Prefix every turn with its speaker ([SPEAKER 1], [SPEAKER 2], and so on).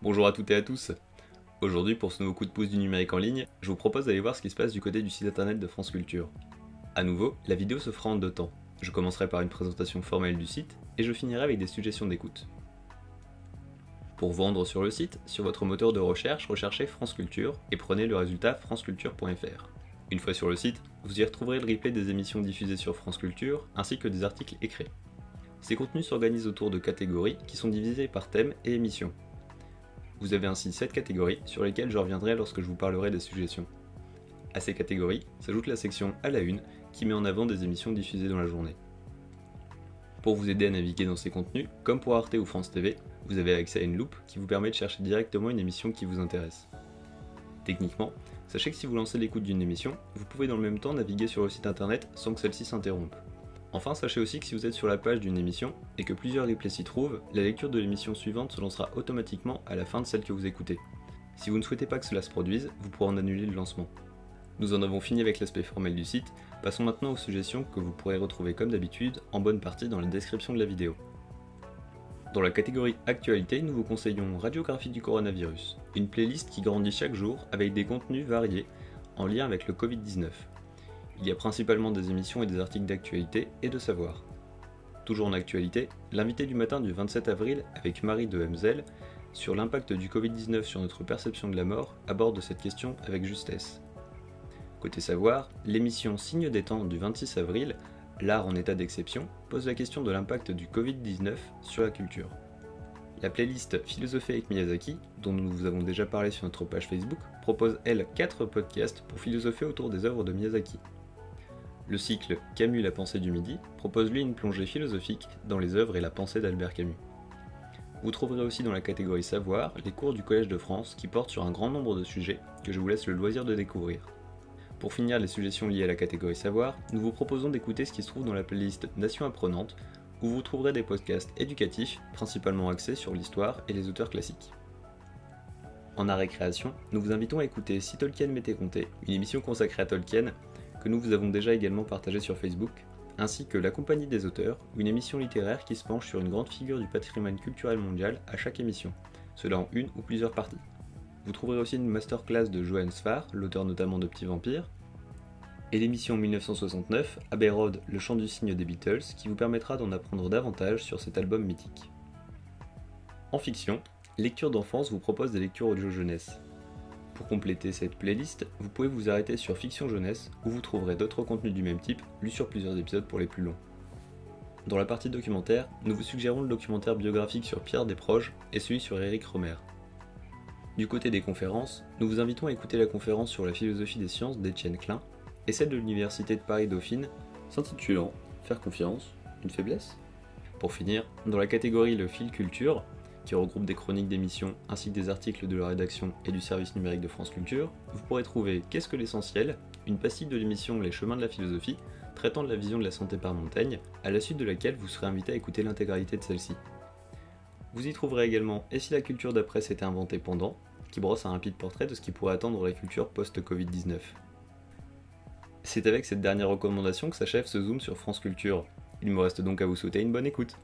[SPEAKER 1] Bonjour à toutes et à tous. Aujourd'hui, pour ce nouveau coup de pouce du numérique en ligne, je vous propose d'aller voir ce qui se passe du côté du site internet de France Culture. A nouveau, la vidéo se fera en deux temps. Je commencerai par une présentation formelle du site et je finirai avec des suggestions d'écoute. Pour vous rendre sur le site, sur votre moteur de recherche, recherchez France Culture et prenez le résultat franceculture.fr. Une fois sur le site, vous y retrouverez le replay des émissions diffusées sur France Culture ainsi que des articles écrits. Ces contenus s'organisent autour de catégories qui sont divisées par thème et émissions. Vous avez ainsi 7 catégories sur lesquelles je reviendrai lorsque je vous parlerai des suggestions. À ces catégories s'ajoute la section à la une qui met en avant des émissions diffusées dans la journée. Pour vous aider à naviguer dans ces contenus, comme pour Arte ou France TV, vous avez accès à une loupe qui vous permet de chercher directement une émission qui vous intéresse. Techniquement, sachez que si vous lancez l'écoute d'une émission, vous pouvez dans le même temps naviguer sur le site internet sans que celle-ci s'interrompe. Enfin, sachez aussi que si vous êtes sur la page d'une émission et que plusieurs replays s'y trouvent, la lecture de l'émission suivante se lancera automatiquement à la fin de celle que vous écoutez. Si vous ne souhaitez pas que cela se produise, vous pourrez en annuler le lancement. Nous en avons fini avec l'aspect formel du site, passons maintenant aux suggestions que vous pourrez retrouver comme d'habitude en bonne partie dans la description de la vidéo. Dans la catégorie Actualité, nous vous conseillons Radiographie du coronavirus, une playlist qui grandit chaque jour avec des contenus variés en lien avec le Covid-19. Il y a principalement des émissions et des articles d'actualité et de savoir. Toujours en actualité, l'invité du matin du 27 avril avec Marie de Hemzel sur l'impact du Covid-19 sur notre perception de la mort aborde cette question avec justesse. Côté savoir, l'émission Signe des temps du 26 avril, L'art en état d'exception, pose la question de l'impact du Covid-19 sur la culture. La playlist Philosophie avec Miyazaki, dont nous vous avons déjà parlé sur notre page Facebook, propose elle 4 podcasts pour philosopher autour des œuvres de Miyazaki. Le cycle Camus la pensée du midi propose lui une plongée philosophique dans les œuvres et la pensée d'Albert Camus. Vous trouverez aussi dans la catégorie Savoir les cours du Collège de France qui portent sur un grand nombre de sujets que je vous laisse le loisir de découvrir. Pour finir les suggestions liées à la catégorie Savoir, nous vous proposons d'écouter ce qui se trouve dans la playlist Nation apprenante où vous trouverez des podcasts éducatifs principalement axés sur l'histoire et les auteurs classiques. En art et création, nous vous invitons à écouter Si Tolkien m'était conté, une émission consacrée à Tolkien que nous vous avons déjà également partagé sur Facebook, ainsi que La Compagnie des auteurs, une émission littéraire qui se penche sur une grande figure du patrimoine culturel mondial à chaque émission, cela en une ou plusieurs parties. Vous trouverez aussi une masterclass de Johan Sfar, l'auteur notamment de Petit Vampire, et l'émission 1969, Abbey Road, le chant du cygne des Beatles, qui vous permettra d'en apprendre davantage sur cet album mythique. En fiction, Lecture d'enfance vous propose des lectures audio jeunesse. Pour compléter cette playlist, vous pouvez vous arrêter sur Fiction Jeunesse où vous trouverez d'autres contenus du même type, lus sur plusieurs épisodes pour les plus longs. Dans la partie documentaire, nous vous suggérons le documentaire biographique sur Pierre Desproges et celui sur Éric Romer. Du côté des conférences, nous vous invitons à écouter la conférence sur la philosophie des sciences d'Étienne Klein et celle de l'Université de Paris-Dauphine s'intitulant Faire confiance, une faiblesse ? Pour finir, dans la catégorie Le Fil Culture, qui regroupe des chroniques d'émissions ainsi que des articles de la rédaction et du service numérique de France Culture, vous pourrez trouver Qu'est-ce que l'essentiel, une pastille de l'émission Les Chemins de la Philosophie, traitant de la vision de la santé par Montaigne, à la suite de laquelle vous serez invité à écouter l'intégralité de celle-ci. Vous y trouverez également Et si la culture d'après s'était inventée pendant, qui brosse un rapide portrait de ce qui pourrait attendre la culture post-Covid-19. C'est avec cette dernière recommandation que s'achève ce zoom sur France Culture. Il me reste donc à vous souhaiter une bonne écoute.